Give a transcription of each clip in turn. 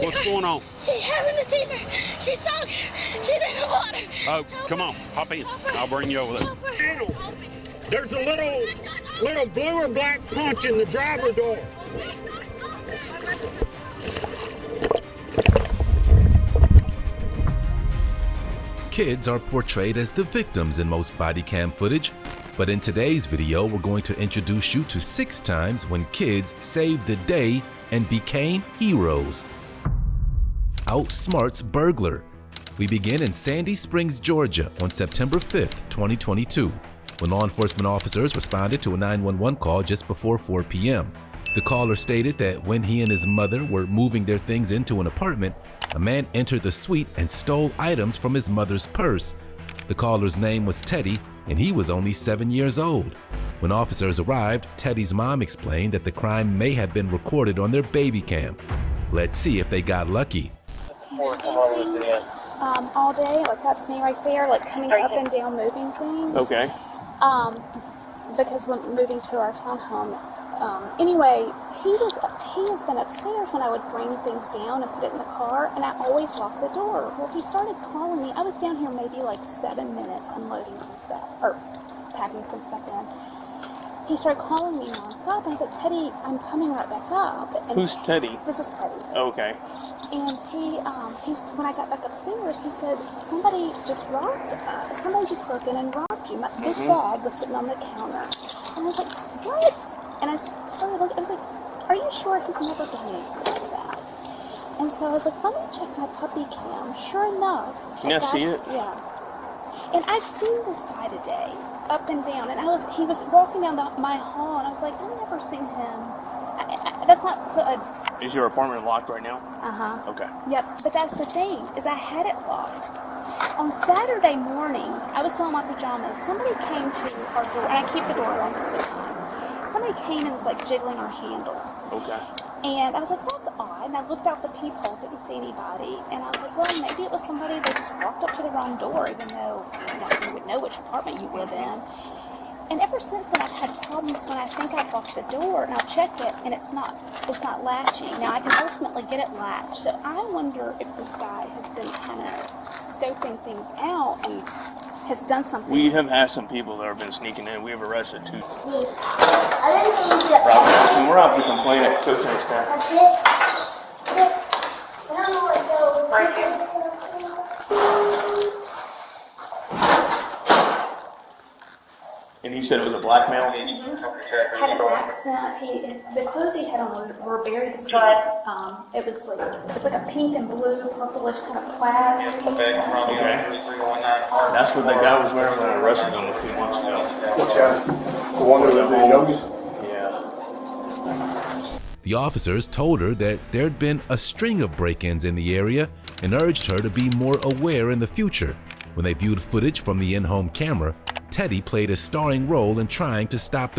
What's going on? She's having a fever. She's soaked. She's in the water. Oh, come on, hop in. I'll bring you over there. There's a little blue or black punch in the driver door. Kids are portrayed as the victims in most body cam footage, but in today's video, we're going to introduce you to 6 times when kids saved the day and became heroes. Outsmarts burglar. We begin in Sandy Springs, Georgia on September 5th, 2022, when law enforcement officers responded to a 911 call just before 4 p.m. The caller stated that when he and his mother were moving their things into an apartment, a man entered the suite and stole items from his mother's purse. The caller's name was Teddy, and he was only 7 years old. When officers arrived, Teddy's mom explained that the crime may have been recorded on their baby cam. Let's see if they got lucky. All day, like that's me right there, like coming up and down moving things. Okay. Because we're moving to our townhome. Anyway, he has been upstairs when I would bring things down and put it in the car, and I always lock the door. Well, he started calling me. I was down here maybe like 7 minutes unloading some stuff, or packing some stuff in. He started calling me nonstop, and I was like, Teddy, I'm coming right back up. And who's Teddy? This is Teddy. Okay. And he's when I got back upstairs, he said, somebody just broke in and robbed you. This bag was sitting on the counter. And I was like, what? And I started looking, I was like, are you sure he's never done anything like that? And so I was like, let me check my puppy cam. Sure enough. Can I see it? Yeah. And I've seen this guy today, up and down. And he was walking down my hall, and I was like, I've never seen him. That's not so. Is your apartment locked right now? Uh-huh. Okay. Yep, but that's the thing, is I had it locked. On Saturday morning, I was still in my pajamas. Somebody came to our door, and I keep the door open. Somebody came and was like jiggling our handle. Okay. And I was like, that's odd. And I looked out the peephole, didn't see anybody. And I was like, well, maybe it was somebody that just walked up to the wrong door, even though you would know which apartment you live in. And ever since then, I've had problems when I think I've locked the door, and I'll check it, and it's not latching. Now, I can ultimately get it latched. So I wonder if this guy has been kind of scoping things out and has done something. We have had some people that have been sneaking in. We have arrested 2. I And we're out to complain at Cook's next time. don't know where it goes. Right here. And you said it was a black male? Had an accent. The clothes he had on were very distinct. It was like a pink and blue, purplish kind of plaid. Okay. That's what the guy was wearing when I arrested him a few months ago. The one with the youngest? Yeah. The officers told her that there'd been a string of break-ins in the area and urged her to be more aware in the future. When they viewed footage from the in-home camera, Teddy played a starring role in trying to stop.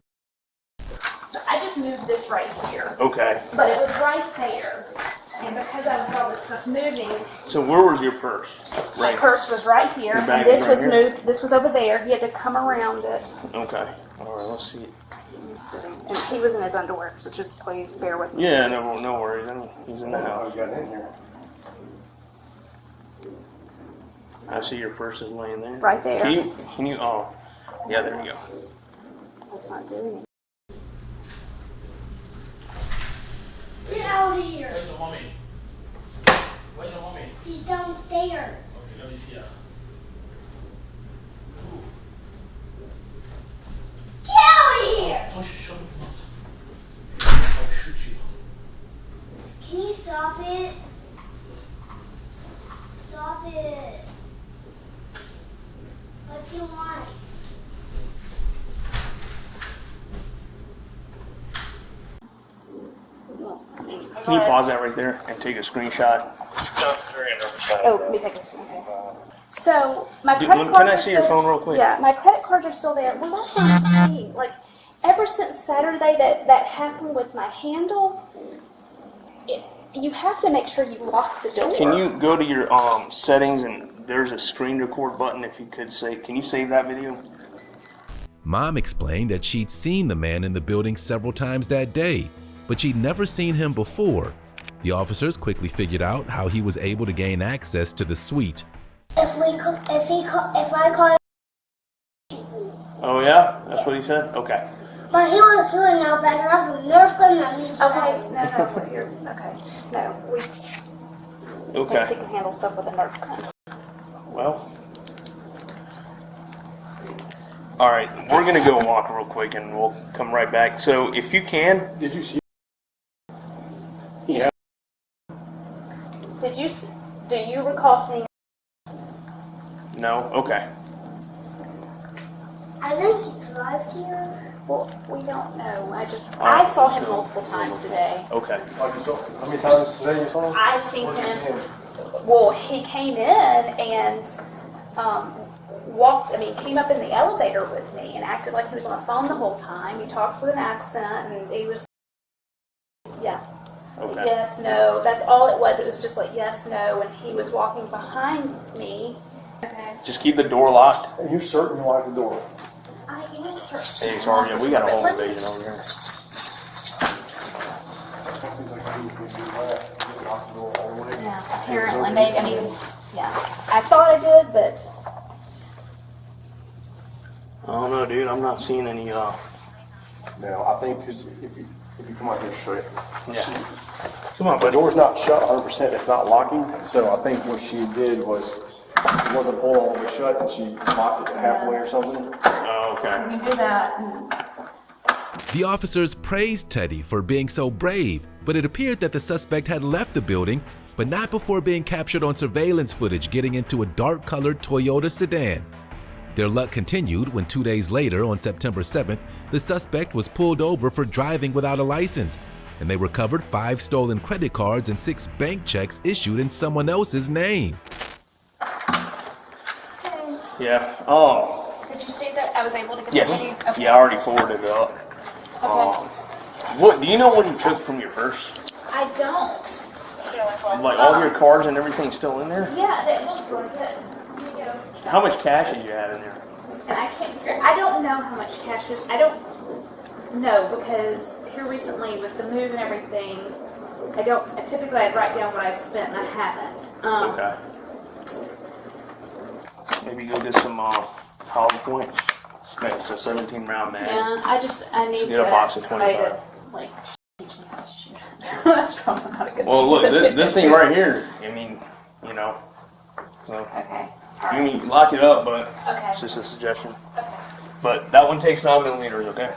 I just moved this right here. Okay. But it was right there. And because I was all this stuff moving, So where was your purse? my purse was right here. Your bag And this was was right here? moved. This was over there. He had to come around it. Okay. All right, let's see it. And he was in his underwear, so just please bear with me. Yeah, please. no worries. I mean, he's in the house. Got in here. I see your purse is laying there. Right there. Can you, oh, yeah, there you go. That's not doing it. Get out of here. Where's your mommy? Where's your mommy? She's downstairs. Okay, let me see her. Get out of here. Don't you show me not. I'll shoot you. Can you stop it? Stop it. What do you want? Can you pause that right there and take a screenshot? Oh, let me take this one. Okay. So my Dude, credit can cards I are see still, your phone real quick? Yeah, my credit cards are still there. Well, that's what I'm saying. Like ever since Saturday that happened with my handle, you have to make sure you lock the door. Can you go to your settings and there's a screen record button if you could say, can you save that video? Mom explained that she'd seen the man in the building several times that day, but she'd never seen him before. The officers quickly figured out how he was able to gain access to the suite. If I call. Oh yeah, that's what he said. Okay. But he would know better. I have a Nerf gun that means Okay, no, you're, okay. No, we Okay. think he can handle stuff with a Nerf gun. Well. All right, we're gonna go walk real quick, and we'll come right back. So if you can, Did you see? Do you recall seeing? no. Okay. I think he drives here. Well, we don't know. I saw him multiple times today. Okay. How many times today you saw him? I've seen Where'd you see him. him? Well, he came in and came up in the elevator with me and acted like he was on the phone the whole time. He talks with an accent and he was, yeah. Okay. Yes, no. That's all it was. It was just like yes, no, and he was walking behind me. Okay. Just keep the door locked. And you're certain you locked the door? I am certain. Hey, sorry, yeah, we got a whole But invasion over here. Seems like you do that. You lock the door all the way. yeah, apparently, maybe. I mean, yeah. I thought I did, but I don't know, dude. I'm not seeing any. No, I think because if you come out here straight, Yeah. Come on, the buddy. door's not shut 100%. It's not locking. So I think what she did was it wasn't pulled all the way shut, and she locked it halfway or something. Oh, okay. we do that. And The officers praised Teddy for being so brave, but it appeared that the suspect had left the building, but not before being captured on surveillance footage getting into a dark-colored Toyota sedan. Their luck continued when 2 days later, on September 7th, the suspect was pulled over for driving without a license, and they recovered 5 stolen credit cards and 6 bank checks issued in someone else's name. Yeah. did you see that I was able to get Yes. the video? Okay. Yeah, I already forwarded it up. Okay. What do you know what he took from your purse? I don't. Like all your cards and everything still in there? Yeah, it looks like it. Here you go. How much cash did you have in there? And I don't know how much cash was. I don't know because here recently with the move and everything, typically I'd write down what I'd spent and I haven't. Okay. Maybe go get some hollow points. It's a 17 round mag. Yeah, I need Get a box of somebody 25. to like teach me how to shoot. That's probably not a good Well, thing. look, this thing right here. I mean, you know. So Okay. you can lock it up, but Okay. it's just a suggestion. Okay. But that one takes 9mm, okay?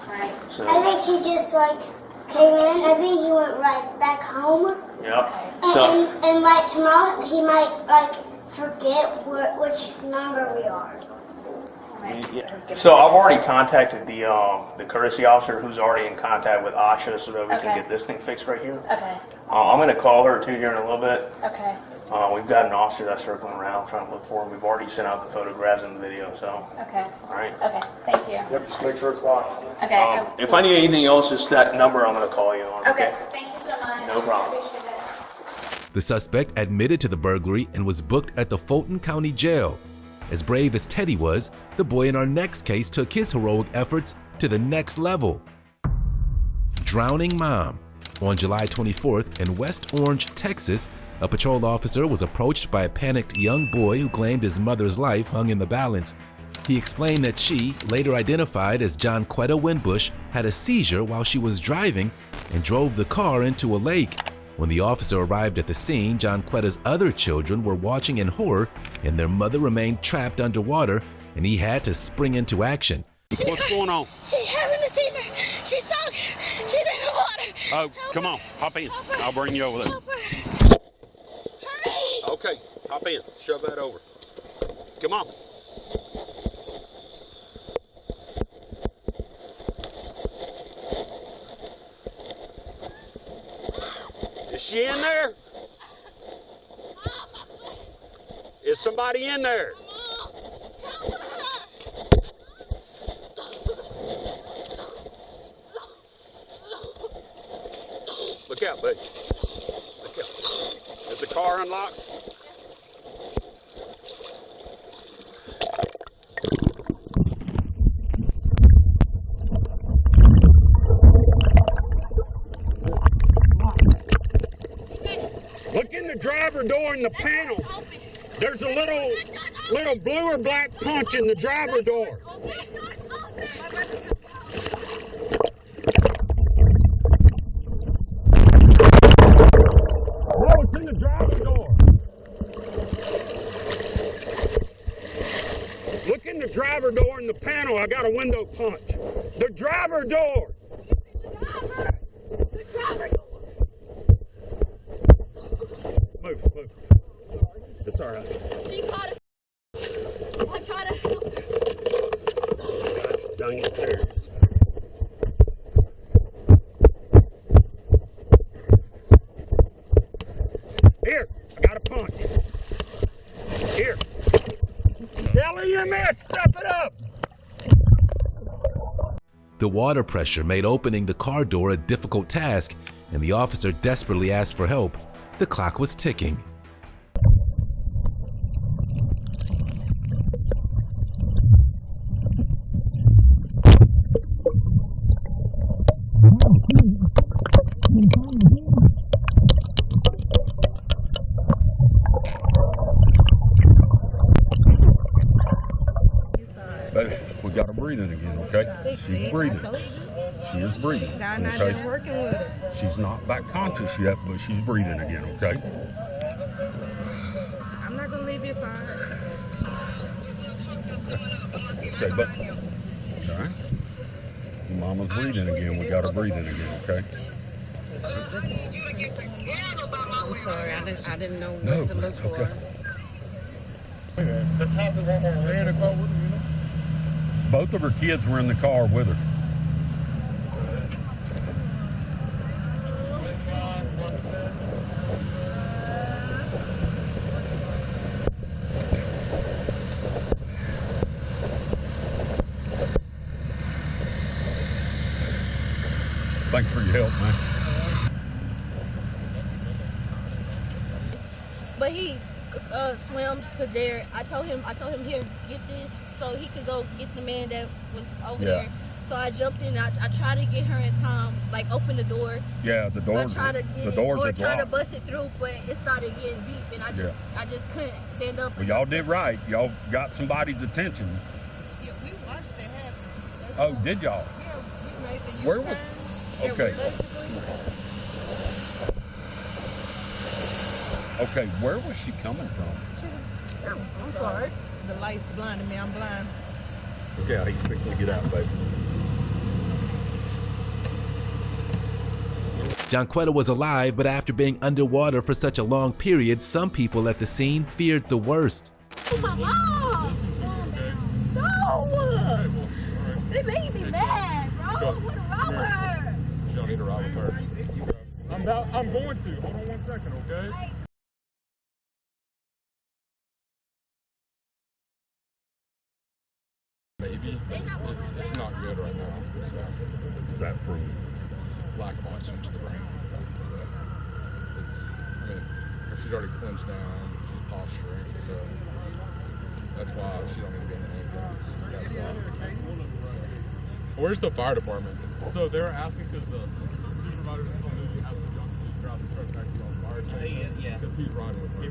Right. So, I think he just came in. I think he went right back home. yep. So, And tomorrow he might forget which number we are. yeah. So I've already contacted the courtesy officer who's already in contact with Asha so that we Okay. can get this thing fixed right here. Okay. I'm going to call her too here in a little bit. Okay. We've got an officer that's circling around trying to look for him. We've already sent out the photographs and the video, so, Okay. all right. Okay. Thank you. Yep, just make sure it's locked. Okay. If I need anything else, just that number I'm going to call you on, Okay. Thank you so much. No problem. Appreciate it. The suspect admitted to the burglary and was booked at the Fulton County Jail. As brave as Teddy was, the boy in our next case took his heroic efforts to the next level. Drowning mom. On July 24th in West Orange, Texas, a patrol officer was approached by a panicked young boy who claimed his mother's life hung in the balance. He explained that she, later identified as Jonquetta Winbush, had a seizure while she was driving and drove the car into a lake. When the officer arrived at the scene, Jonquetta's other children were watching in horror and their mother remained trapped underwater and he had to spring into action. What's going on? She's having a fever. She's sunk. She's in the water. Oh, come on, hop in. I'll bring you over there. Hurry. Okay, hop in. Shove that over. Come on. Is she in there? Is somebody in there? Look out, buddy. Look out. Is the car unlocked? Look in the driver door in the panel. There's a little blue or black punch in the driver door. Oh, it's in the driver door. Look in the driver door in the panel. I got a window punch. The driver door. The driver door. Move. It's all right. She caught us. I tried to help her. Gosh dang it, there it is. Here, I got a punch. Here. LEMS, step it up. The water pressure made opening the car door a difficult task, and the officer desperately asked for help. The clock was ticking. Baby, we got her breathing again, okay? She's breathing. She is breathing. Okay? Working with her. She's not back conscious yet, but she's breathing again, okay? I'm not gonna leave you fire. Say, but, all right? Mama's breathing again. We got her breathing again, okay? I'm sorry, I didn't know what No, to look it's for. okay. Both of her kids were in the car with her. Thanks for your help, man. But he swam to there. I told him here, get this, so he could go get the man that was over there. So I jumped in. I tried to get her in time, like open the door. Yeah, the doors. I tried to get the it, doors or are try to blocked. bust it through, but it started getting deep, and I just couldn't stand up. Well, y'all did right. Y'all got somebody's attention. Yeah, we watched it happen. That's Oh, all. did y'all? Yeah, we made the Where U-turn. was? Yeah, Okay. Okay, where was she coming from? I'm sorry. The light's blinding me. I'm blind. Yeah, he's fixing to get out, baby. Jonquetta was alive, but after being underwater for such a long period, some people at the scene feared the worst. Oh, my mom! No! They made me mad, bro. What's wrong with her? You don't need to ride with her. I'm going to. Hold on 1 second, okay? Maybe, but it's not good right now. So. Is that from? Lack of oxygen to the brain. She's already clenched down, she's posturing, so that's why she don't need to be in the ambulance. That's why. Where's the fire department? So they were asking because the supervisor told me you have to jump to drive the truck back to you on fire station. Yeah. Because he's riding with her.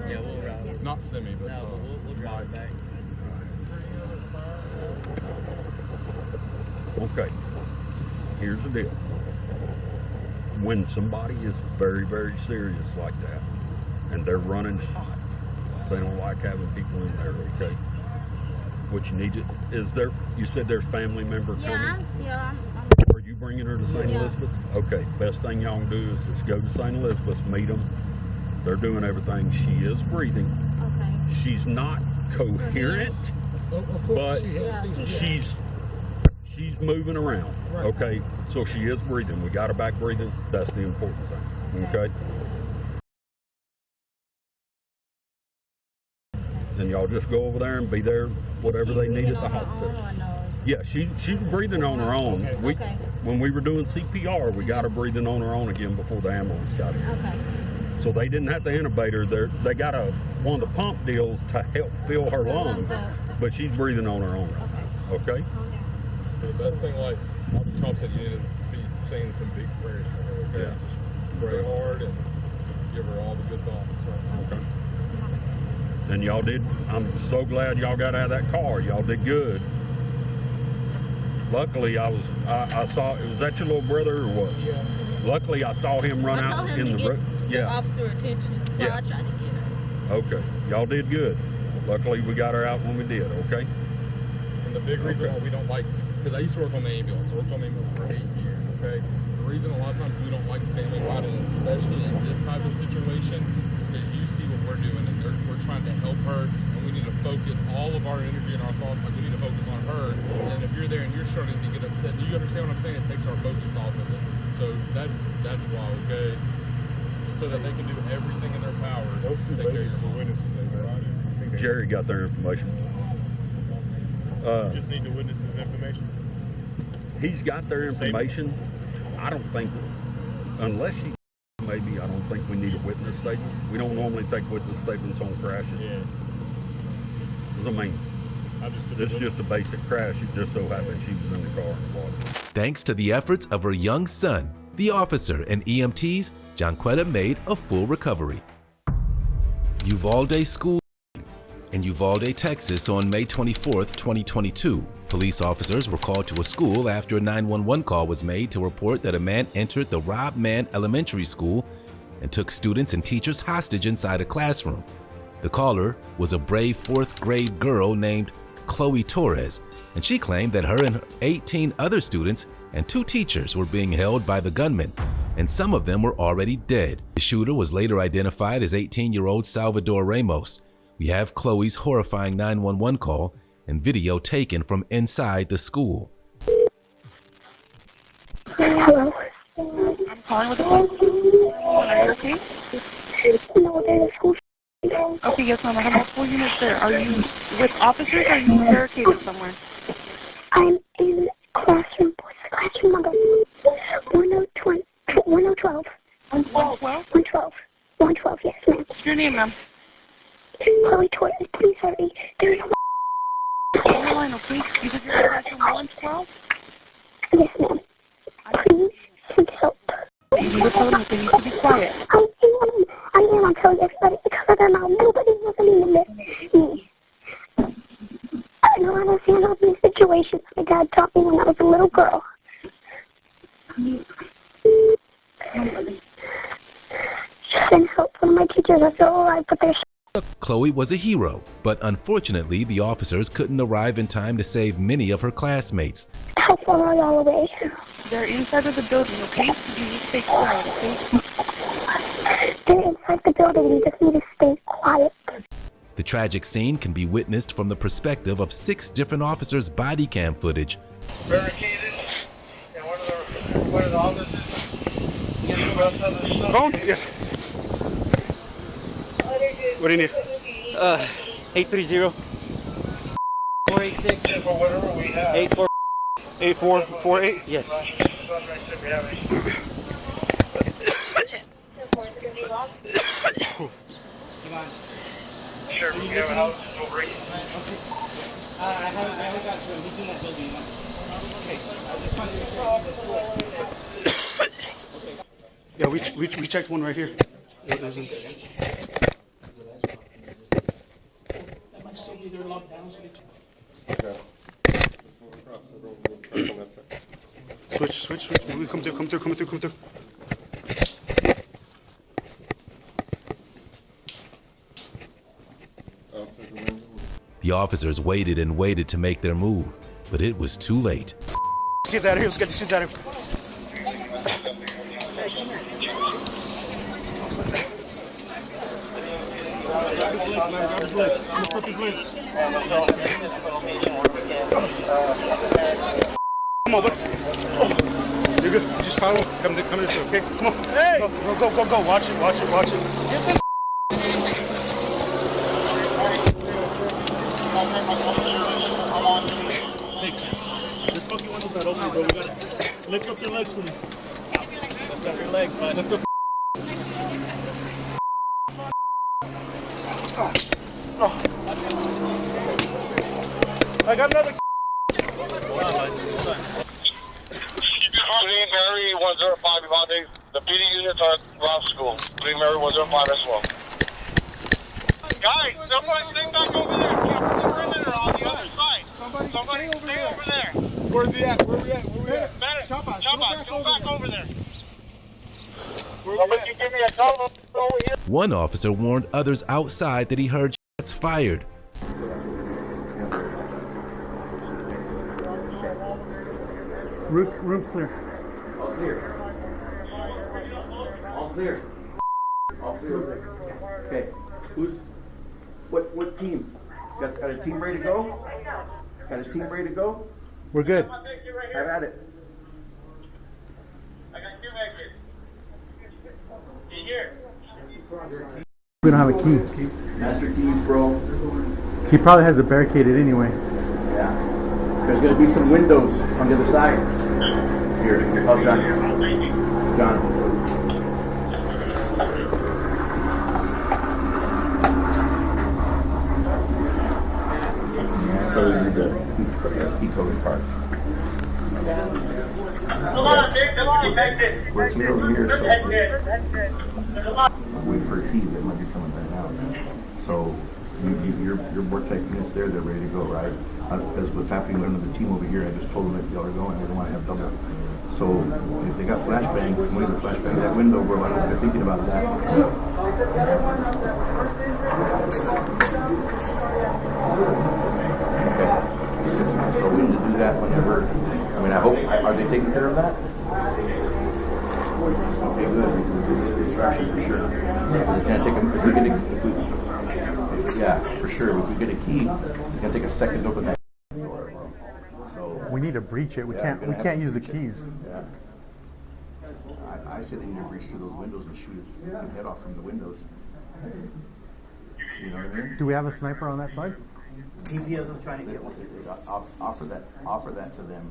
Yeah, we'll ride. Not semi, but No, we'll drive it back. Okay. Here's the deal. When somebody is very, very serious like that, and they're running hot, they don't like having people in there, okay? What you need to, is there, you said there's family member coming? Are you bringing her to St. Elizabeth's? Okay, best thing y'all can do is just go to St. Elizabeth's, meet them. They're doing everything. She is breathing. Okay. She's not coherent, but she's moving around. Okay, so she is breathing. We got her back breathing. That's the important thing. Okay. And y'all just go over there and be there, whatever they need at the hospital. Yeah, she's breathing on her own. When we were doing CPR, we got her breathing on her own again before the ambulance got here. Okay. So they didn't have to intubate her. They got one of the pump deals to help fill her lungs, but she's breathing on her own. Okay. The best thing, like Officer Cobb said, you need to be saying some big prayers for her. Okay? Yeah. Just pray hard and give her all the good thoughts right now. Okay. And y'all did, I'm so glad y'all got out of that car. Y'all did good. Luckily, I saw, was that your little brother or what? Yeah. Luckily, I saw him run out in the road. Yeah. Officer attention. So Yeah. I tried to get her. Okay. Y'all did good. Luckily, we got her out when we did, okay? And the big reason why we don't like, because I used to work on the ambulance. I worked on the ambulance for 8 years, okay? The reason a lot of times we don't like family riding, especially in this type of situation, is because you see what we're doing, and we're trying to help her, and we need to focus all of our energy and our thoughts, like we need to focus on her. And if you're there and you're starting to get upset, do you understand what I'm saying? It takes our focus off of it. So that's why, okay? So that they can do everything in their power to take care of your mom. Jerry got their information. Just need the witnesses' information. He's got their information. I don't think, unless you, maybe, I don't think we need a witness statement. We don't normally take witness statements on crashes. Yeah. 'Cause I mean, this is just a basic crash. It just so happened she was in the car and water. Thanks to the efforts of her young son, the officer and EMTs, Jonquetta made a full recovery. Uvalde School in Uvalde, Texas on May 24th, 2022. Police officers were called to a school after a 911 call was made to report that a man entered the Rob Mann Elementary School and took students and teachers hostage inside a classroom. The caller was a brave 4th grade girl named Chloe Torres, and she claimed that her and 18 other students and 2 teachers were being held by the gunman, and some of them were already dead. The shooter was later identified as 18-year-old Salvador Ramos. We have Chloe's horrifying 911 call and video taken from inside the school. Hello. I'm calling with the police. Are you okay? No, there's a school. Okay, yes, ma'am. I have multiple units there. Are you with officers or are you barricaded somewhere? I'm in classroom. What's the classroom number? 1012. 112? 112, yes, ma'am. What's your name, ma'am? Chloe Torres, please hurry. There's Hold on, okay? You said you're in classroom 112? Yes, ma'am. Please, seek help. You need to tell them that they need to be quiet. I am. I'm telling everybody because of their mouth. Nobody was even with me. I know how to handle these situations. My dad taught me when I was a little girl. Send help. One of my teachers are still alive, but they're Chloe was a hero, but unfortunately, the officers couldn't arrive in time to save many of her classmates. How far are y'all away? They're inside of the building, okay? You need to stay quiet, okay? They're inside the building. You just need to stay quiet. The tragic scene can be witnessed from the perspective of 6 different officers' body cam footage. Barricaded. And one of the officers. Phone? Yes. What do you need? 830 486 For whatever we have. 8448? Yes. Sure, we have a house over here. I haven't got to him. He's in that building. Okay. Yeah, we checked one right here. It isn't. That might still be there locked down. So Switch. Come through. The officers waited and waited to make their move, but it was too late. Let's get out of here. Let's get these kids out of here. Grab his legs, man. Grab his legs. Lift up his legs. Come on, buddy. Oh, you're good. Just follow him. Come this way, okay? Come on. Hey! Go. Watch it. Hey, this fucking one's not open, bro. We gotta lift up your legs for me. Lift up your legs, man. Lift up. I got another. Mary 105 Uvalde. The PD units are around school. Green Mary 105 as well. Guys, somebody stay back over there. Keep the perimeter on the other side. Somebody stay over there. Where's he at? Where we at? Where we at? Chapa, go back over there. Somebody can give me a call over here. One officer warned others outside that he heard shots fired. Roof clear. All clear. All clear. All clear. Okay. What team? Got a team ready to go? Got a team ready to go? We're good. Have at it. I got two back here. Here. We don't have a key. Master keys, bro. He probably has it barricaded anyway. Yeah. There's going to be some windows on the other side. Here, help John. John. He totally parts. Come on, Dick. Come on, back there. We're clear over here, so wait for a key that might be coming right now. So your work tech units there, they're ready to go, right? Because what's happening under the team over here, I just told them that y'all are going. They don't want to have double. So if they got flashbangs, somebody with flashbang that window, bro, I don't know if they're thinking about that. Okay. So we need to do that whenever. I mean, I hope. Are they taking care of that? Okay, good. Distraction for sure. It's gonna take a. If we get a, yeah, for sure. If we get a key, it's gonna take a second to open that door. So we need to breach it. We can't use the keys. Yeah. I say they need to reach through those windows and shoot his head off from the windows. You know what I mean? Do we have a sniper on that side? He's trying to get one. Offer that to them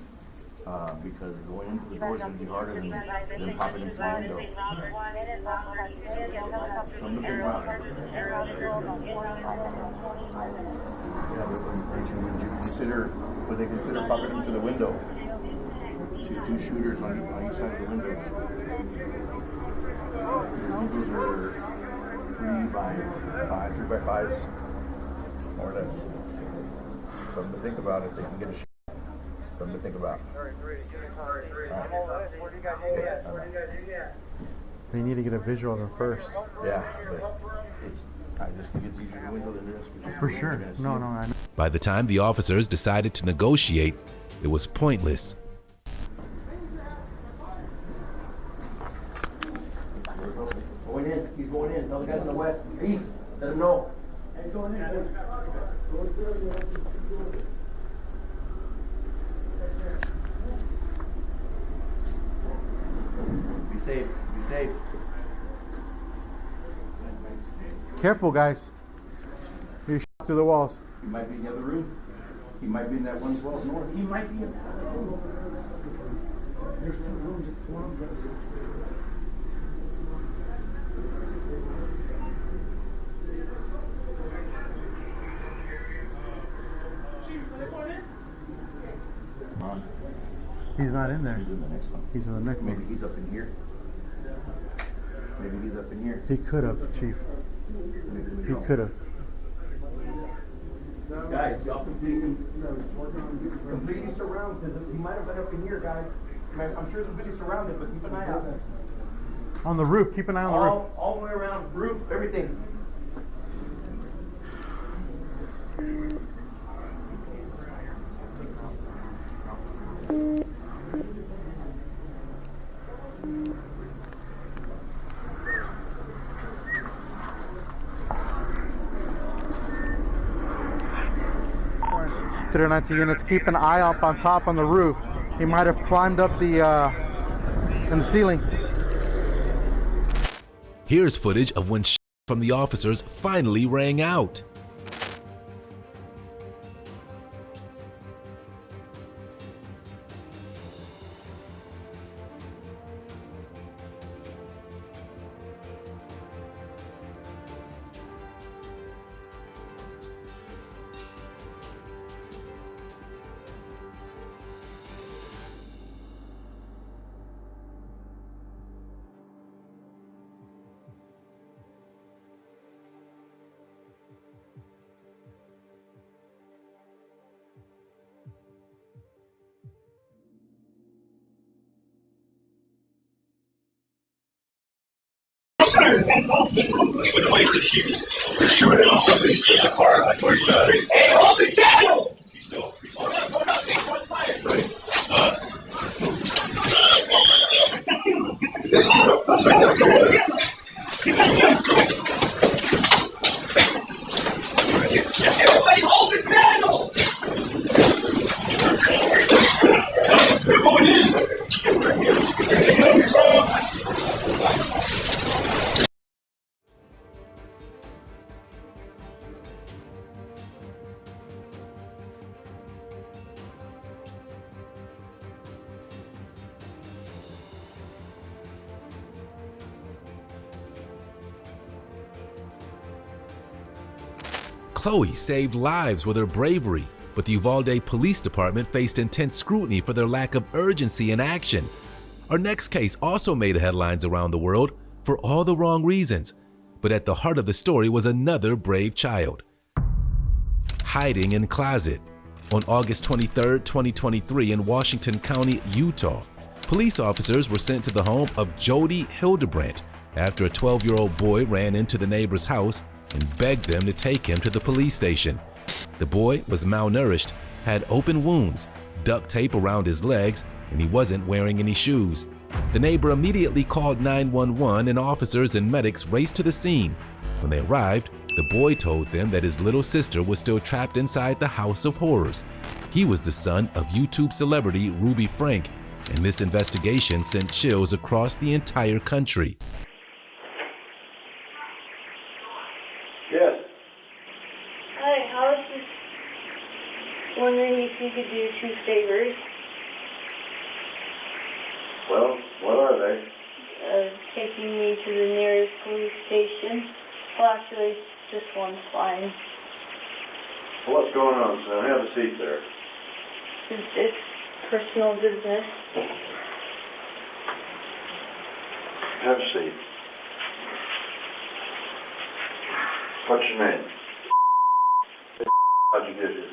because going into the door is going to be harder than popping into the window. From the big round. Yeah, would they consider popping into the window? Two shooters on each side of the windows. The windows are 3 by 5s, more or less. Something to think about if they can get a shot. Something to think about. We need to get a visual of them first. Yeah, but I just think it's easier to window than this. For sure. No, I know. By the time the officers decided to negotiate, it was pointless. Going in. He's going in. Tell the guys in the west, east. Let them know. He's going in. Be safe. Be safe. Careful, guys. You're shot through the walls. He might be in the other room. He might be in that 112 north. He might be in. There's 2 rooms. One of them. He's not in there. He's in the next one. He's in the next one. Maybe he's up in here. Maybe he's up in here. He could have, Chief. He could have. Guys, y'all completely surround because he might have been up in here, guys. I'm sure somebody's surrounded, but keep an eye out. On the roof. Keep an eye on the roof. All the way around, roof, everything. To 90 units, keep an eye up on top on the roof. He might have climbed up in the ceiling. Here's footage of when shots from the officers finally rang out. Chloe saved lives with her bravery, but the Uvalde Police Department faced intense scrutiny for their lack of urgency and action. Our next case also made headlines around the world for all the wrong reasons, but at the heart of the story was another brave child. Hiding in closet. On August 23, 2023 in Washington County, Utah, police officers were sent to the home of Jody Hildebrandt after a 12-year-old boy ran into the neighbor's house and begged them to take him to the police station. The boy was malnourished, had open wounds, duct tape around his legs, and he wasn't wearing any shoes. The neighbor immediately called 911 and officers and medics raced to the scene. When they arrived, the boy told them that his little sister was still trapped inside the house of horrors. He was the son of YouTube celebrity Ruby Frank, and this investigation sent chills across the entire country. Yes. Hi, I was just wondering if you could do 2 favors. Well, what are they? Taking me to the nearest police station. Well, actually, just one's fine. Well, what's going on, son? Have a seat there. It's personal business. Have a seat. What's your name? How'd you get here?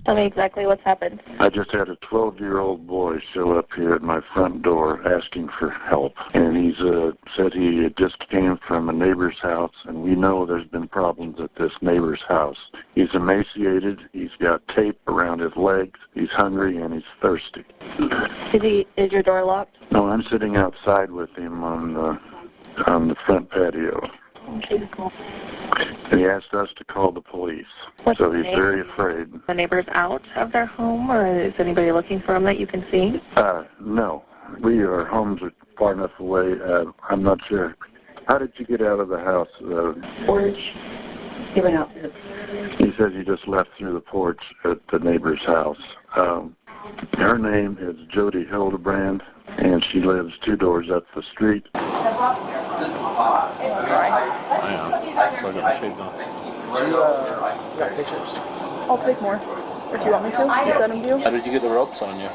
Tell me exactly what's happened. I just had a 12-year-old boy show up here at my front door asking for help. And he's said he just came from a neighbor's house, and we know there's been problems at this neighbor's house. He's emaciated, he's got tape around his legs, he's hungry, and he's thirsty. Is your door locked? No, I'm sitting outside with him on the front patio. Okay, cool. And he asked us to call the police. What's so the he's name? very afraid. The neighbor's out of their home, or is anybody looking for them that you can see? No. Our homes are far enough away. I'm not sure. How did you get out of the house? Porch. He went out. He says he just left through the porch at the neighbor's house. Her name is Jody Hildebrandt, and she lives 2 doors up the street. I got shades on. You got pictures? I'll take more. Or do you want me to? Just let him do? How did you get the ropes on you?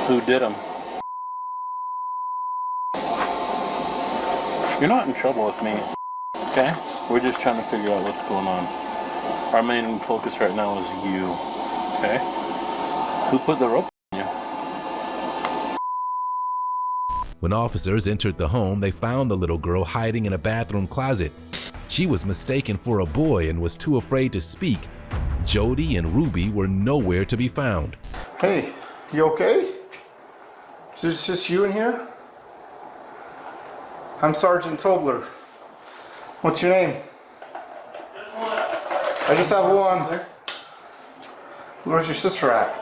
Who did them? You're not in trouble with me, okay? We're just trying to figure out what's going on. Our main focus right now is you, okay? Who put the rope on you? When officers entered the home, they found the little girl hiding in a bathroom closet. She was mistaken for a boy and was too afraid to speak. Jody and Ruby were nowhere to be found. Hey, you okay? Is it just you in here? I'm Sergeant Tobler. What's your name? I just have one. Where's your sister at?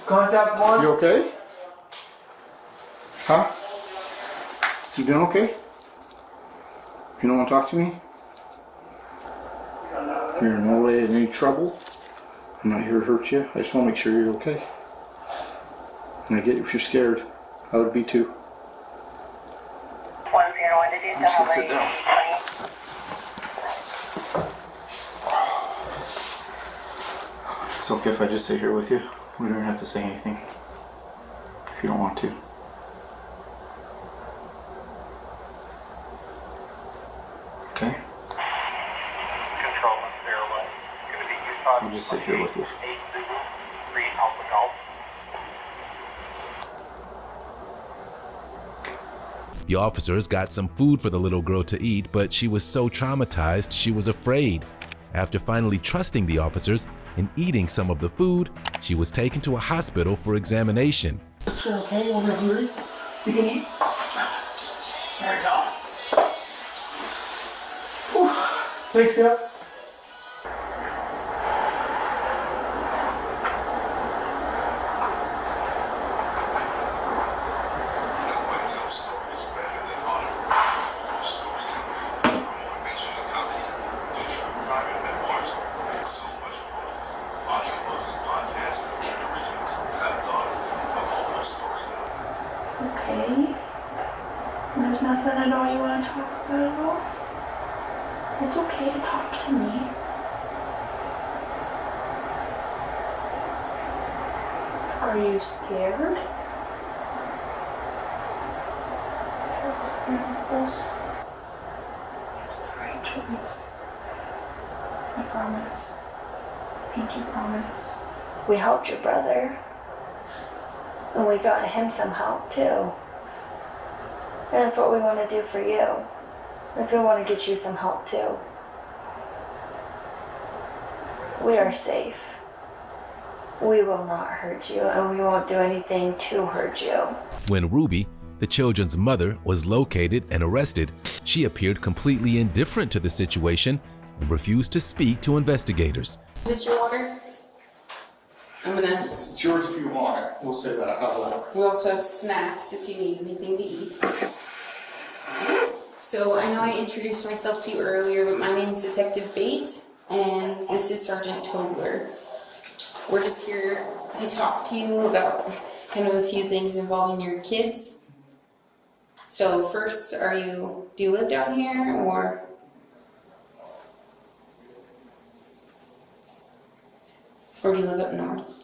Contact one. You okay? Huh? You doing okay? You don't want to talk to me? You're in no way in any trouble. I'm not here to hurt you. I just want to make sure you're okay. And I get if you're scared. I would be too. I'm just gonna sit down. It's okay if I just sit here with you. We don't have to say anything. If you don't want to. Okay? I'll just sit here with you. The officers got some food for the little girl to eat, but she was so traumatized she was afraid. After finally trusting the officers and eating some of the food, she was taken to a hospital for examination. It's okay, you want me to eat? You can eat. There you go. Whew. Take a sip. Okay. There's nothing at all you want to talk about at all? It's okay to talk to me. Are you scared? It's the right choice. I promise. Pinky promise. We helped your brother. And we got him some help too. And that's what we want to do for you. That's we want to get you some help too. We are safe. We will not hurt you, and we won't do anything to hurt you. When Ruby, the children's mother, was located and arrested, she appeared completely indifferent to the situation and refused to speak to investigators. Is this your water? I'm gonna... It's yours if you want it. We'll say that. How's that? We also have snacks if you need anything to eat. So I know I introduced myself to you earlier, but my name is Detective Bates, and this is Sergeant Tobler. We're just here to talk to you about kind of a few things involving your kids. So first, do you live down here, or? Or do you live up north?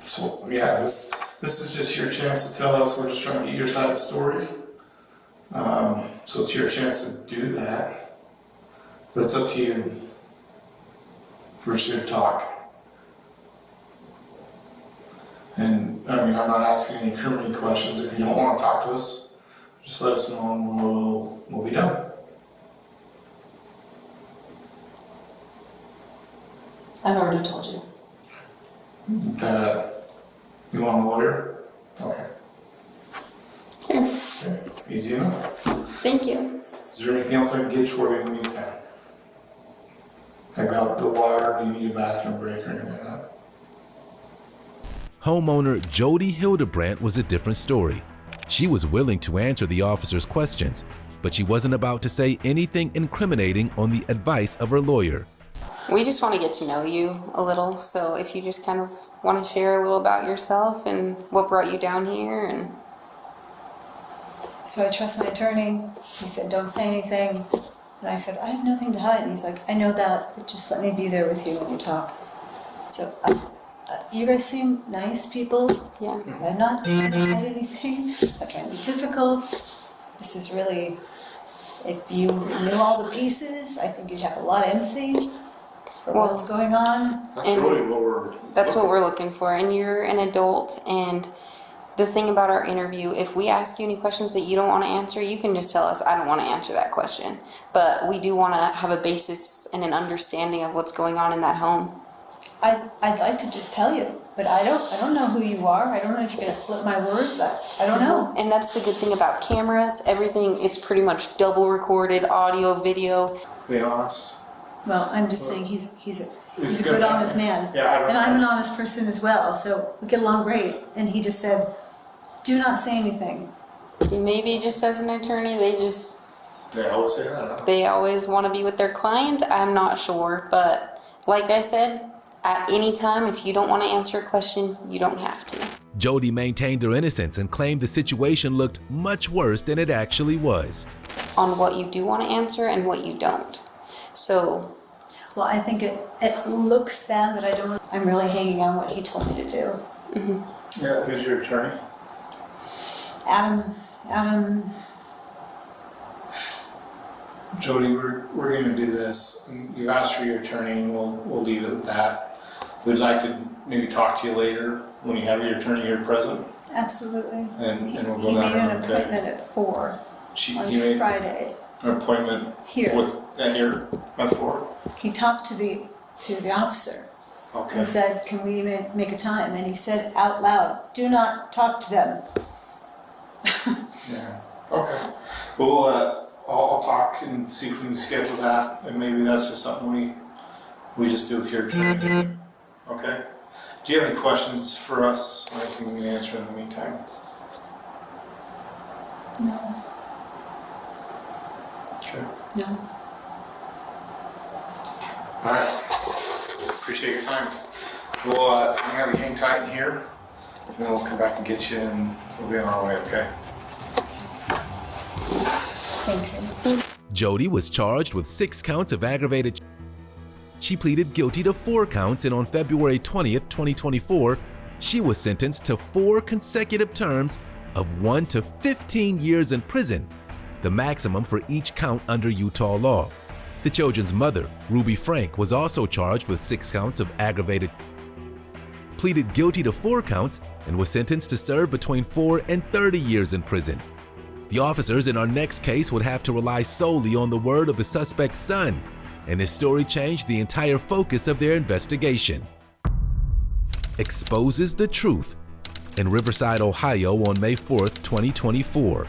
So yeah, this is just your chance to tell us. We're just trying to get your side of the story. So it's your chance to do that. But it's up to you. We're just here to talk. And I mean, I'm not asking any criminal questions. If you don't want to talk to us, just let us know and we'll be done. I've already told you. That you want a lawyer? Okay. Here. Okay. Easy enough. Thank you. Is there anything else I can get for you in the meantime? I got the water. Do you need a bathroom break or anything like that? Homeowner Jody Hildebrandt was a different story. She was willing to answer the officers' questions, but she wasn't about to say anything incriminating on the advice of her lawyer. We just want to get to know you a little, so if you just kind of want to share a little about yourself and what brought you down here. And so I trust my attorney. He said, don't say anything. And I said, I have nothing to hide. And he's like, I know that, but just let me be there with you when you talk. So you guys seem nice people. Yeah. I'm not trying to hide anything. I'm trying to be difficult. This is really, if you knew all the pieces, I think you'd have a lot of empathy for what's going on. That's really what we're looking for. And you're an adult, and the thing about our interview, if we ask you any questions that you don't want to answer, you can just tell us, I don't want to answer that question. But we do want to have a basis and an understanding of what's going on in that home. I'd like to just tell you, but I don't know who you are. I don't know if you're going to flip my words. I don't know. And that's the good thing about cameras. Everything, it's pretty much double recorded, audio, video. Be honest. Well, I'm just saying he's a good, honest man. Yeah, and I'm an honest person as well, so we get along great. And he just said, do not say anything. Maybe just as an attorney, they always say that. They always want to be with their client. I'm not sure, but like I said, at any time, if you don't want to answer a question, you don't have to. Jody maintained her innocence and claimed the situation looked much worse than it actually was. On what you do want to answer and what you don't. So, well, I think it looks bad that I'm really hanging on what he told me to do. Yeah, who's your attorney? Adam. Jody, we're going to do this. You've asked for your attorney, and we'll leave it at that. We'd like to maybe talk to you later when you have your attorney here present. Absolutely. And we'll go he down made an there, okay? appointment at 4 on He made Friday. an appointment Here. Here at 4. He talked to the officer. Okay. And said, "Can we make a time?" And he said out loud, "Do not talk to them." Yeah. Okay. Well, I'll talk and see if we can schedule that, and maybe that's just something we just do with your attorney. Okay. Do you have any questions for us, or anything we can answer in the meantime? No. Okay. No. All right. Appreciate your time. We'll have you hang tight in here, and then we'll come back and get you, and we'll be on our way, okay? Thank you. Jody was charged with 6 counts of aggravated. She pleaded guilty to 4 counts, and on February 20th, 2024, she was sentenced to 4 consecutive terms of 1 to 15 years in prison, the maximum for each count under Utah law. The children's mother, Ruby Frank, was also charged with 6 counts of aggravated, pleaded guilty to 4 counts, and was sentenced to serve between 4 and 30 years in prison. The officers in our next case would have to rely solely on the word of the suspect's son, and his story changed the entire focus of their investigation. Exposes the truth. In Riverside, Ohio on May 4th, 2024.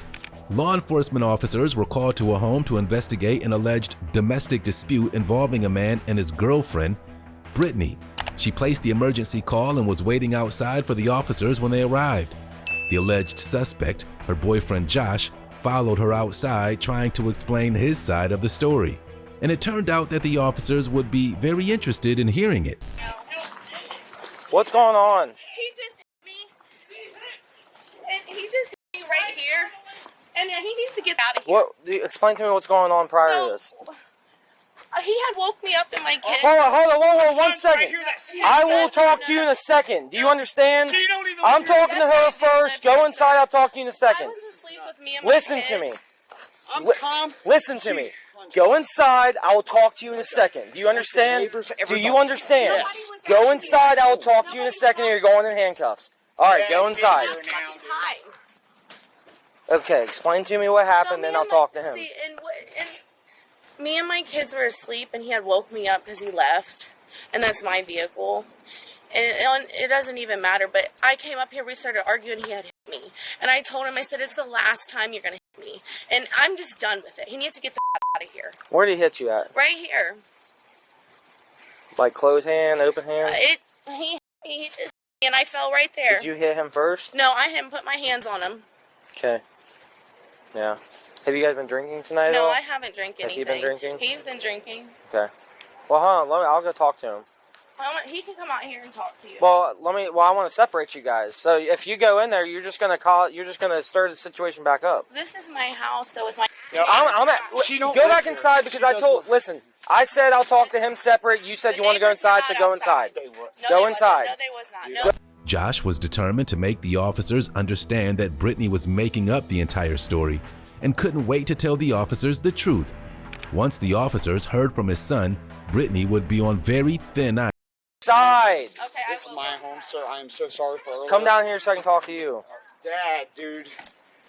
Law enforcement officers were called to a home to investigate an alleged domestic dispute involving a man and his girlfriend, Brittany. She placed the emergency call and was waiting outside for the officers when they arrived. The alleged suspect, her boyfriend Josh, followed her outside trying to explain his side of the story. And it turned out that the officers would be very interested in hearing it. What's going on? He just hit me. And he just hit me right here. And he needs to get out of here. Explain to me what's going on prior to this. He had woke me up in my kid. Hold on, 1 second. I will talk to you in a second. Do you understand? I'm talking to her first. Go inside, I'll talk to you in a second. Listen to me. Listen to me. Go inside, I will talk to you in a second. Do you understand? Do you understand? Go inside, I will talk to you in a second, or you're going in handcuffs. Alright, go inside. Okay, explain to me what happened, then I'll talk to him. Me and my kids were asleep, and he had woke me up because he left, and that's my vehicle. And it doesn't even matter, but I came up here, we started arguing, he had hit me. And I told him, I said, it's the last time you're going to hit me. And I'm just done with it. He needs to get the out of here. Where did he hit you at? Right here. Like closed hand, open hand? He just hit me, and I fell right there. Did you hit him first? No, I hadn't put my hands on him. Okay. Yeah. Have you guys been drinking tonight at all? No, I haven't drank anything. Has he been drinking? He's been drinking. Okay. Well, hold on. I'll go talk to him. He can come out here and talk to you. Well, I want to separate you guys. So if you go in there, you're just gonna stir the situation back up. This is my house, though, with my. Go back inside because listen. I said I'll talk to him separate. You said you want to go inside, so go inside. Go inside. No, they was not. No. Josh was determined to make the officers understand that Brittany was making up the entire story and couldn't wait to tell the officers the truth. Once the officers heard from his son, Brittany would be on very thin ice. Side. Okay, this is my home, sir. I am so sorry for earlier. Come down here so I can talk to you. Dad, dude,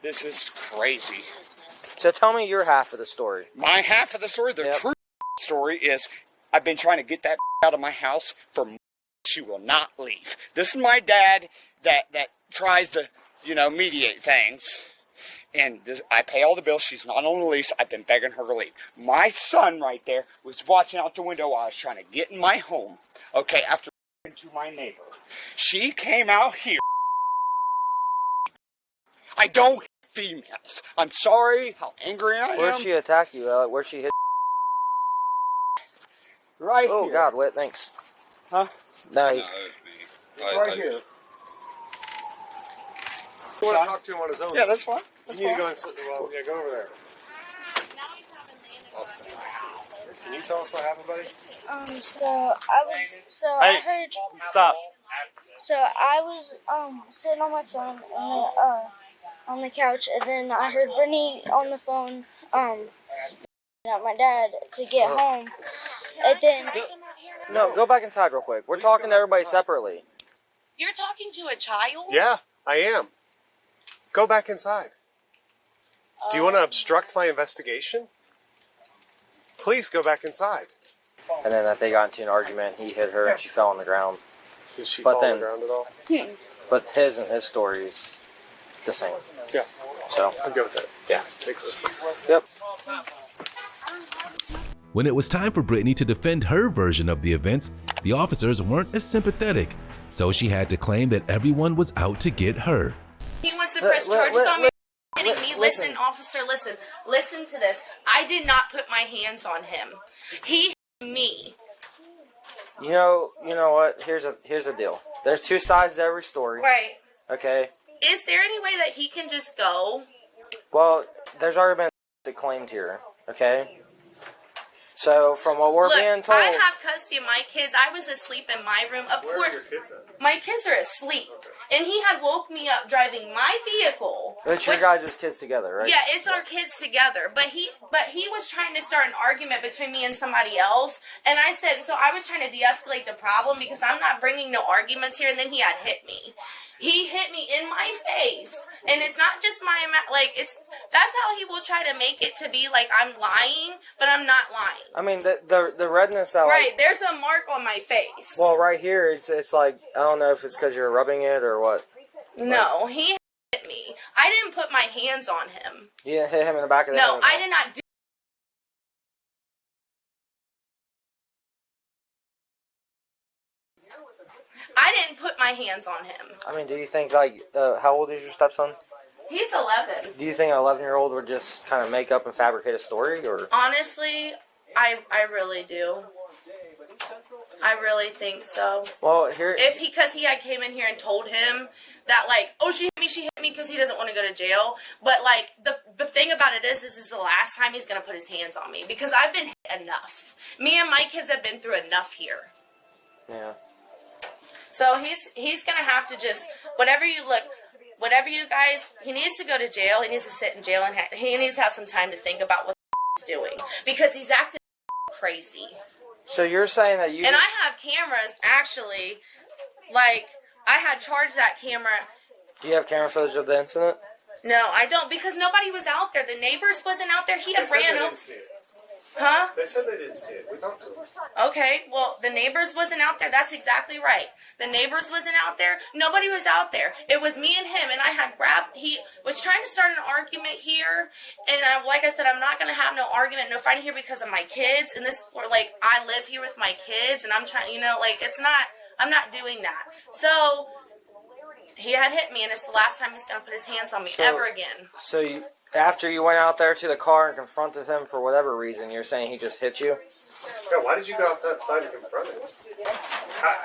this is crazy. So tell me your half of the story. My half of the story? The true story is I've been trying to get that out of my house for months. She will not leave. This is my dad that tries to, mediate things. And I pay all the bills. She's not on the lease. I've been begging her to leave. My son right there was watching out the window while I was trying to get in my home. Okay, after to my neighbor. She came out here. I don't hit females. I'm sorry how angry I am. Where'd she attack you? Where'd she hit? Right here. Oh, God, wait, thanks. Huh? No, he's... right here. You want to talk to him on his own? Yeah, that's fine. You need to go and go over there. Can you tell us what happened, buddy? I heard. Stop. So I was sitting on my phone, and on the couch, and then I heard Brittany on the phone, at my dad to get home, and then... No, go back inside real quick. We're talking to everybody separately. You're talking to a child? Yeah, I am. Go back inside. Do you want to obstruct my investigation? Please go back inside. And then that they got into an argument, he hit her and she fell on the ground. Did she fall on the ground at all? But his and his story's the same. Yeah. So I'm good with that. Yeah. Yep. When it was time for Brittany to defend her version of the events, the officers weren't as sympathetic, so she had to claim that everyone was out to get her. He wants to press charges on me. Listen, officer, listen to this. I did not put my hands on him. He hit me. You know what? Here's the deal. There's two sides to every story. Right. Okay. Is there any way that he can just go? Well, there's already been claimed here. Okay. So from what we're being told, I have custody of my kids. I was asleep in my room. Of course, your kids at? My kids are asleep, and he had woke me up driving my vehicle. it's your guys' kids together, right? Yeah, it's our kids together. But he was trying to start an argument between me and somebody else, and I said, so I was trying to de-escalate the problem because I'm not bringing no arguments here. And then he had hit me. He hit me in my face, and it's not just that's how he will try to make it to be like I'm lying, but I'm not lying. I mean, the redness that right, there's a mark on my face. Well, right here, it's like, I don't know if it's because you're rubbing it or what. No, he hit me. I didn't put my hands on him. You didn't hit him in the back of the head? No, I did not do. I didn't put my hands on him. I mean, do you think, how old is your stepson? He's 11. Do you think an 11-year-old would just kind of make up and fabricate a story, or? Honestly, I really do. I really think so. Well, because he had came in here and told him that, she hit me because he doesn't want to go to jail. But, the thing about it is, this is the last time he's going to put his hands on me. Because I've been hit enough. Me and my kids have been through enough here. Yeah. So he's going to have to just, whatever you guys, he needs to go to jail. He needs to sit in jail, and he needs to have some time to think about what he's doing. Because he's acting crazy. So you're saying that you... And I have cameras, actually. I had charged that camera. Do you have camera footage of the incident? No, I don't, because nobody was out there. The neighbors wasn't out there. He had ran over. Huh? They said they didn't see it. We talked to them. Okay, well, the neighbors wasn't out there. That's exactly right. The neighbors wasn't out there. Nobody was out there. It was me and him, and I had he was trying to start an argument here, and like I said, I'm not going to have no argument, no fighting here because of my kids, and this is where, I live here with my kids, and I'm trying, it's not, I'm not doing that. So, he had hit me, and it's the last time he's going to put his hands on me ever again. So after you went out there to the car and confronted him for whatever reason, you're saying he just hit you? Yeah, why did you go outside and confront him?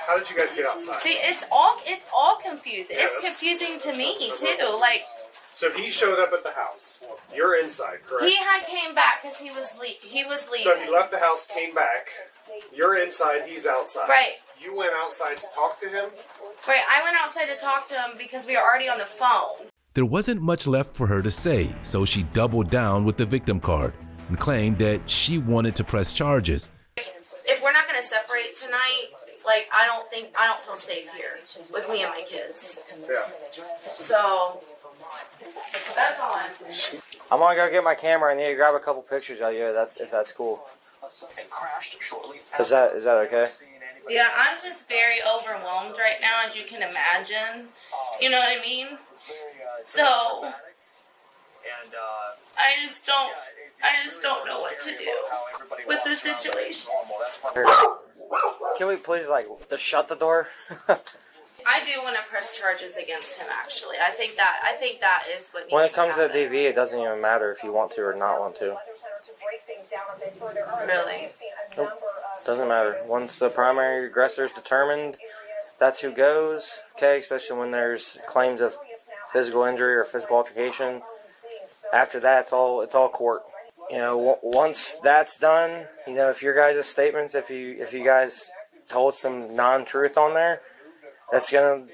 How did you guys get outside? See, it's all confusing. Yeah, it's confusing to me, too. So he showed up at the house. You're inside, correct? He had came back because he was leaving. So he left the house, came back. You're inside, he's outside. Right. You went outside to talk to him? Right, I went outside to talk to him because we were already on the phone. There wasn't much left for her to say, so she doubled down with the victim card and claimed that she wanted to press charges. If we're not going to separate tonight, I don't feel safe here with me and my kids. Yeah. So, that's all I'm saying. I'm going to go get my camera and need to grab a couple pictures of you, if that's cool. Is that okay? Yeah, I'm just very overwhelmed right now, as you can imagine. You know what I mean? So, I just don't know what to do with the situation. Can we please, just shut the door? I do want to press charges against him, actually. I think that is what needs When it comes to happen. the DV, it doesn't even matter if you want to or not want to. Really? Nope. Doesn't matter. Once the primary aggressor is determined, that's who goes. Okay, especially when there's claims of physical injury or physical altercation. After that, it's all court. Once that's done, if your guys' statements, if you guys told some non-truth on there, that's gonna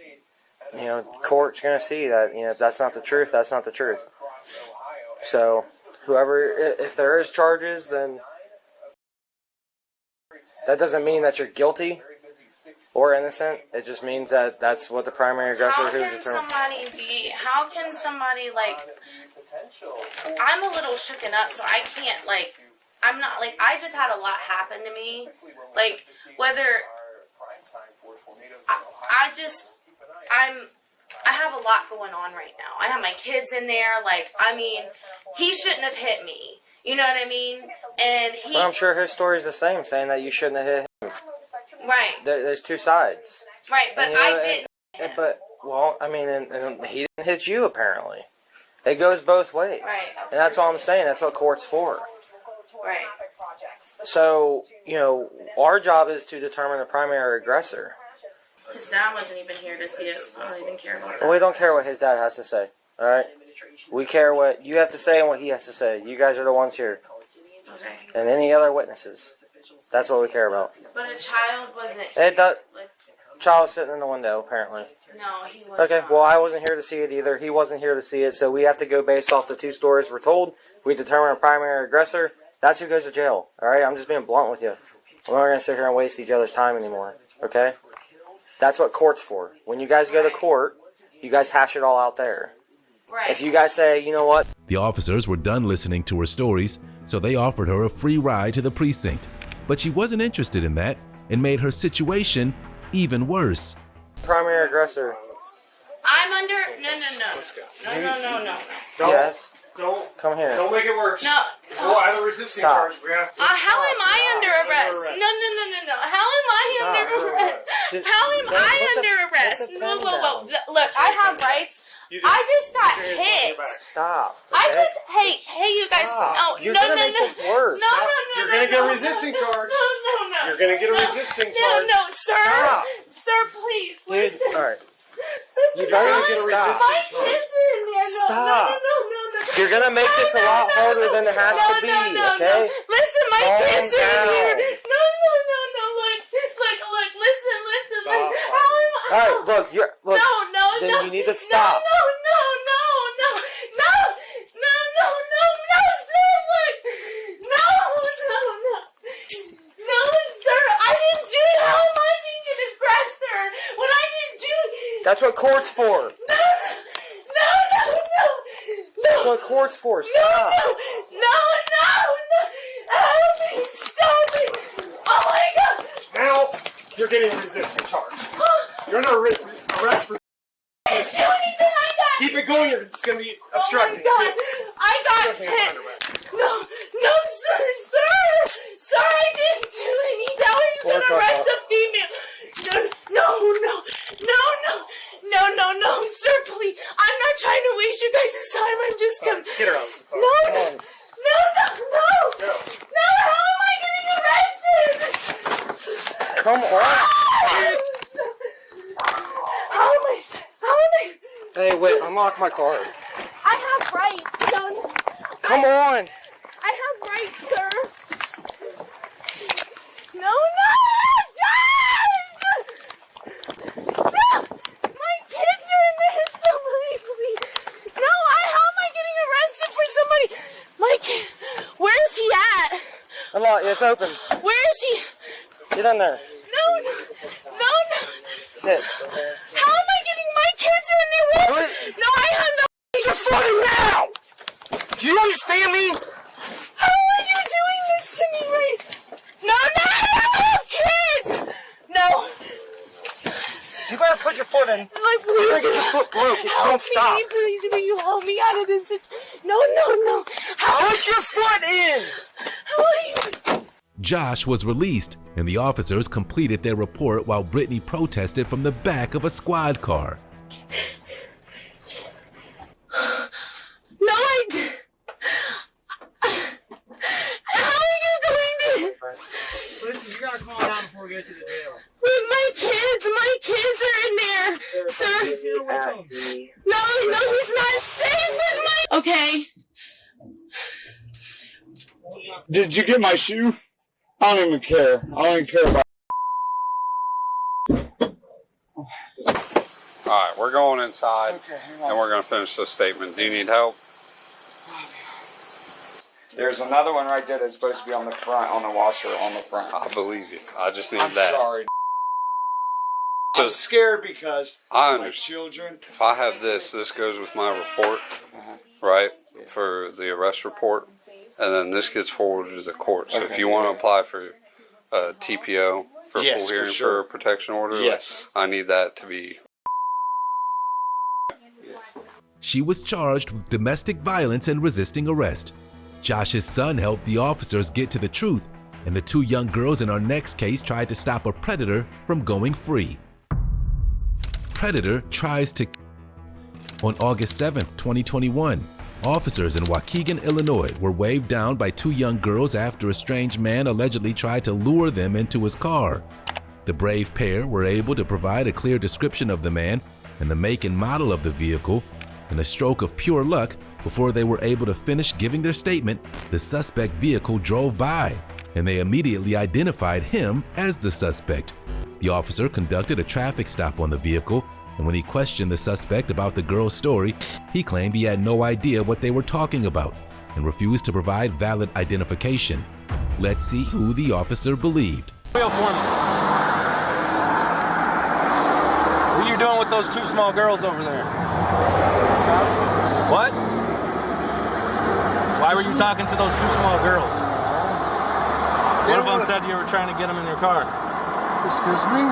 court's going to see that, if that's not the truth, that's not the truth. So, if there is charges, then that doesn't mean that you're guilty or innocent. It just means that that's what the primary aggressor who's determined. How can somebody, I'm a little shooken up, so I can't, I'm not, I just had a lot happen to me. I have a lot going on right now. I have my kids in there. He shouldn't have hit me. You know what I mean? And Well, I'm sure his story's the same, saying that you shouldn't have hit him. Right. There's two sides. Right, but I didn't. And he didn't hit you, apparently. It goes both ways. Right. And that's all I'm saying. That's what court's for. Right. So, our job is to determine the primary aggressor. His dad wasn't even here to see it. So I don't even care about that. Well, we don't care what his dad has to say. All right? We care what you have to say and what he has to say. You guys are the ones here. Okay. And any other witnesses. That's what we care about. But a child wasn't here. Child was sitting in the window, apparently. No, he wasn't. Okay, well, I wasn't here to see it either. He wasn't here to see it, so we have to go based off the two stories we're told. We determine a primary aggressor. That's who goes to jail. All right? I'm just being blunt with you. We're not going to sit here and waste each other's time anymore. Okay? That's what court's for. When you guys go to court, you guys hash it all out there. Right. If you guys say, you know what? The officers were done listening to her stories, so they offered her a free ride to the precinct. But she wasn't interested in that and made her situation even worse. Primary aggressor. I'm under. No. Yes. Don't come here. Don't make it worse. No. We'll add a resisting charge. We have to. How am I under arrest? No. How am I under arrest? How am I under arrest? Whoa. Look, I have rights. I just got hit. Stop. Hey, you guys. Stop. You're gonna make this worse. No. You're gonna get a resisting charge. No. You're gonna get a resisting charge. No, sir. Stop. Sir, please. Dude, alright. You better get a resisting My charge. kids are in there. Stop. You're gonna make this a lot harder than it has to be, okay? Listen, my kids are in here. No. Look. Alright, look. Then you need to stop. No, sir, look. No, sir, I didn't do it. How am I being an aggressor when I didn't do it? That's what court's for. No. That's what court's for. Stop. No. Help me. Stop it. Oh, my God. Now you're getting a resisting charge. You're under arrest for. Keep it going. It's going to be obstructing. Oh, my God. I got hit. No, sir. Sir, I didn't do any. Now you can arrest a female. No, sir, please. I'm not trying to waste you guys' time. I'm just going to... Get her out. No. No, how am I getting arrested? Come on. How am I... Hey, wait, unlock my card. I have rights, son. Come on. I have rights, sir. No, Josh! No! My kids are in there. Somebody, please. No, how am I getting arrested for somebody? My kid. Where's he at? Unlock. It's open. Where is he? Get in there. No. Sit. How am I getting my kids in there? No, I have no. You're flooding now. Do you understand me? How are you doing this to me, right? No, I have kids. No. You better put your foot in. Please. You're gonna get your foot broke. It won't stop. Please, will you help me out of this? No. Put your foot in. How are you? Josh was released, and the officers completed their report while Brittany protested from the back of a squad car. No, how are you doing this? Listen, you gotta calm down before we get to the jail. With my kids are in there, sir. No, he's not safe with my... Okay. Did you get my shoe? I don't even care. I don't even care about. Alright, we're going inside, Okay, hang on. and we're going to finish this statement. Do you need help? There's another one right there that's supposed to be on the front, on the washer, on the front. I believe you. I just need I'm that. sorry. So, I'm scared because I my understand. children. If I have this goes with my report, right, for the arrest report, and then this gets forwarded to the court. So if you want to apply for TPO, for Yes, full for hearing sure. for a protection order, Yes. I need that to be. She was charged with domestic violence and resisting arrest. Josh's son helped the officers get to the truth, and the 2 young girls in our next case tried to stop a predator from going free. Predator tries to. On August 7th, 2021, officers in Waukegan, Illinois were waved down by 2 young girls after a strange man allegedly tried to lure them into his car. The brave pair were able to provide a clear description of the man and the make and model of the vehicle. In a stroke of pure luck, before they were able to finish giving their statement, the suspect vehicle drove by, and they immediately identified him as the suspect. The officer conducted a traffic stop on the vehicle, and when he questioned the suspect about the girl's story, he claimed he had no idea what they were talking about and refused to provide valid identification. Let's see who the officer believed. What are you doing with those 2 small girls over there? What? Why were you talking to those 2 small girls? One of them said you were trying to get them in your car. Excuse me?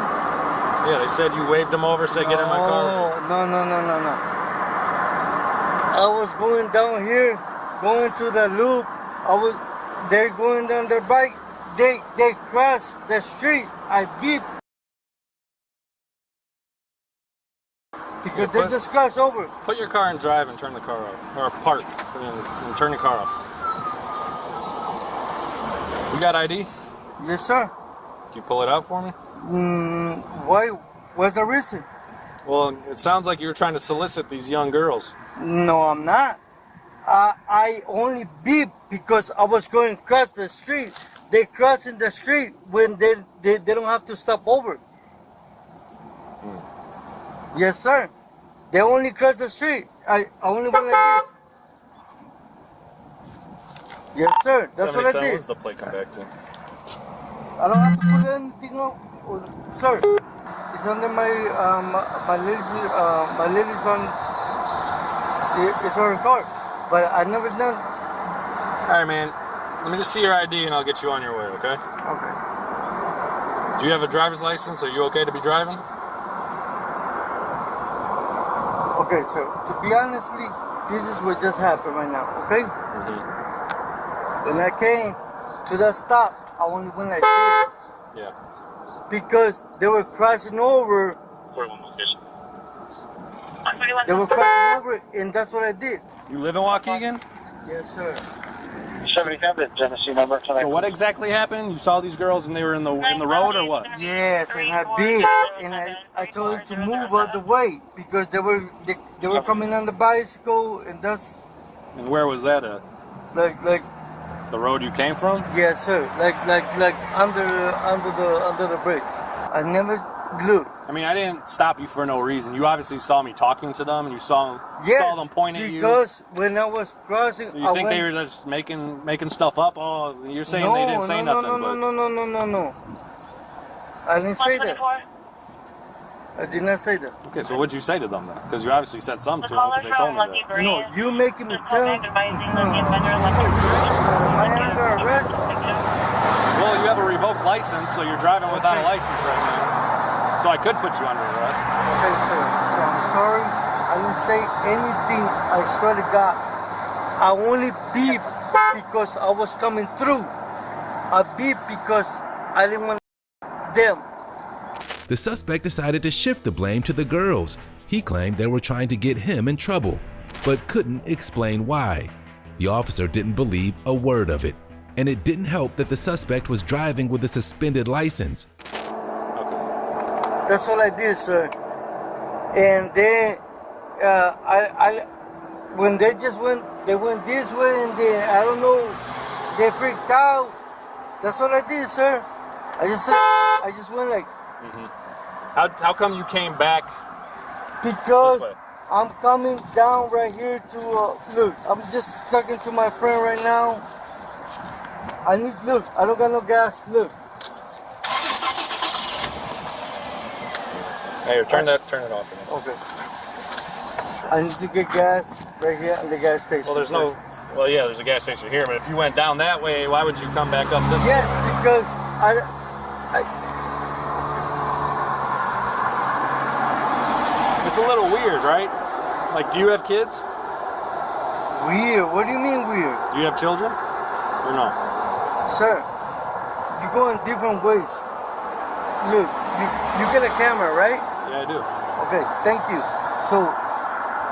Yeah, they said you waved them over, said get in my car. No. I was going down here, going to the loop. They're going down their bike. They crossed the street. I beeped. Because they just crossed over. Put your car in drive and turn the car off. Or park and turn the car off. You got ID? Yes, sir. Can you pull it out for me? Why? What's the reason? Well, it sounds like you were trying to solicit these young girls. No, I'm not. I only beeped because I was going across the street. They crossing the street when they don't have to stop over. Yes, sir. They only cross the street. I only went like this. Yes, sir. That's what I did. What's the plate come back to? I don't have to put anything on, sir. It's under my lady's on. It's on her car, but I never done. All right, man. Let me just see your ID and I'll get you on your way. Okay? Okay. Do you have a driver's license? Are you okay to be driving? Okay, so to be honestly, this is what just happened right now. Okay. When I came to the stop, I only went like this. Yeah. Because they were crossing over. They were crossing over, and that's what I did. You live in Waukegan? Yes, sir. 77 Tennessee number. So what exactly happened? You saw these girls and they were in the road or what? Yes, and I beat, and I told them to move out the way because they were coming on the bicycle, and that's. And where was that at? Like. The road you came from? Yes, sir. Like under the bridge. I never looked. I mean, I didn't stop you for no reason. You obviously saw me talking to them, and you saw them pointing at you. Because when I was crossing, you think they were just making stuff up? Oh, you're saying they didn't say nothing. No. I didn't say that. I did not say that. Okay, so what'd you say to them then? Because you obviously said something to them because they told me that. No, you making me tell them. My hands are arrested. Well, you have a revoked license, so you're driving without a license right now. So I could put you under arrest. Okay, sir. So I'm sorry. I didn't say anything. I swear to God. I only beeped because I was coming through. I beeped because I didn't want them. The suspect decided to shift the blame to the girls. He claimed they were trying to get him in trouble, but couldn't explain why. The officer didn't believe a word of it, and it didn't help that the suspect was driving with a suspended license. That's all I did, sir. And then when they went this way, and then I don't know, they freaked out. That's all I did, sir. I just went like. How come you came back Because I'm coming down right here to, look, I'm just talking to my friend right now. Look, I don't got no gas, look. Hey, turn it off. Okay. I need to get gas right here at the gas station. Well, there's a gas station here, but if you went down that way, why would you come back up this way? Yes, because It's a little weird, right? Like, do you have kids? Weird? What do you mean weird? Do you have children? Or no? Sir, you go in different ways. Look, you get a camera, right? Yeah, I do. Okay, thank you. So,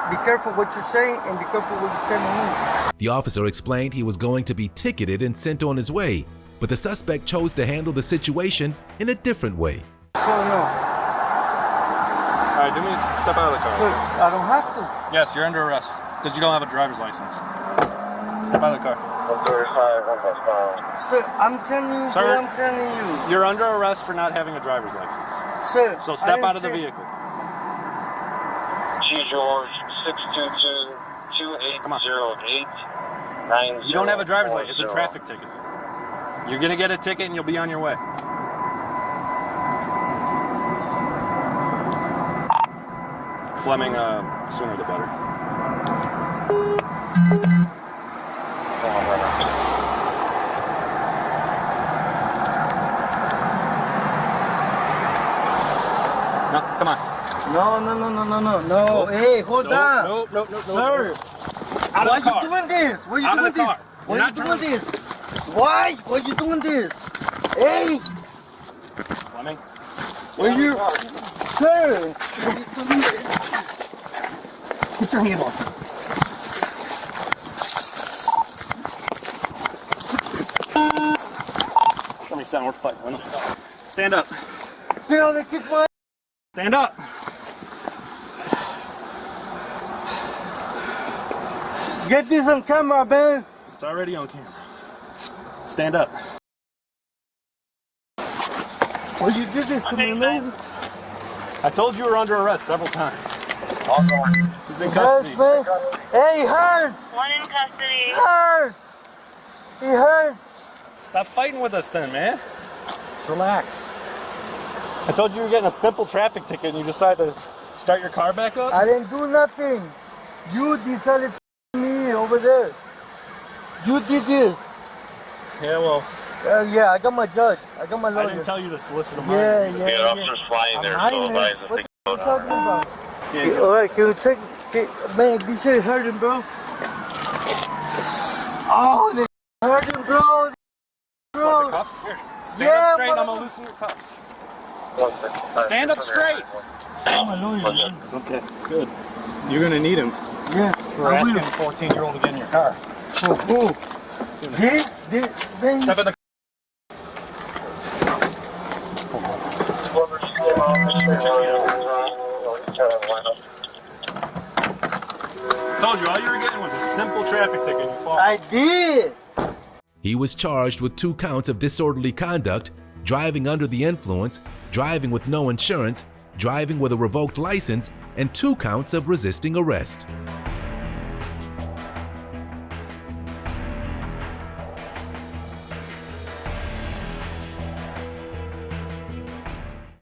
be careful what you're saying and be careful what you're telling me. The officer explained he was going to be ticketed and sent on his way, but the suspect chose to handle the situation in a different way. What's going on? All right, step out of the car. Sir, I don't have to. Yes, you're under arrest because you don't have a driver's license. Step out of the car. Sir, I'm telling you what I'm telling you. You're under arrest for not having a driver's license. Sir, so step out of the vehicle. G. George, 622-2808-90. You don't have a driver's license. It's a traffic ticket. You're going to get a ticket and you'll be on your way. Fleming, sooner the better. No, come on. No. Hey, hold on. No. Sir, why you doing this? Why you doing this? Why you doing this? Why? Why you doing this? Hey! Fleming? Where you? Sir! Put your hand off. Let me sound, we're fighting. Stand up. See how they kick my... Stand up. Get this on camera, man. It's already on camera. Stand up. Well, you did this to me, man. I told you were under arrest several times. He's in custody. Hey, he hurts. One in custody. He hurts. He hurts. Stop fighting with us then, man. Just relax. I told you were getting a simple traffic ticket and you decided to start your car back up? I didn't do nothing. You decided to me over there. You did this. Yeah, well. Yeah, I got my judge. I got my lawyer. I didn't tell you to solicit a minor. Yeah. The officer's flying there, so advise us to go down. Talking about? Yeah, all right, can you take... Man, this shit hurting, bro. Oh, this hurting, bro. What, the cuffs? Here. Stand up straight and I'm going to loosen your cuffs. Stand up straight. Okay, good. You're going to need him. Yeah, we're asking a 14-year-old to get in your car. Who? Step in the I told you, all you were getting was a simple traffic ticket. You fought. I did. He was charged with 2 counts of disorderly conduct, driving under the influence, driving with no insurance, driving with a revoked license, and 2 counts of resisting arrest.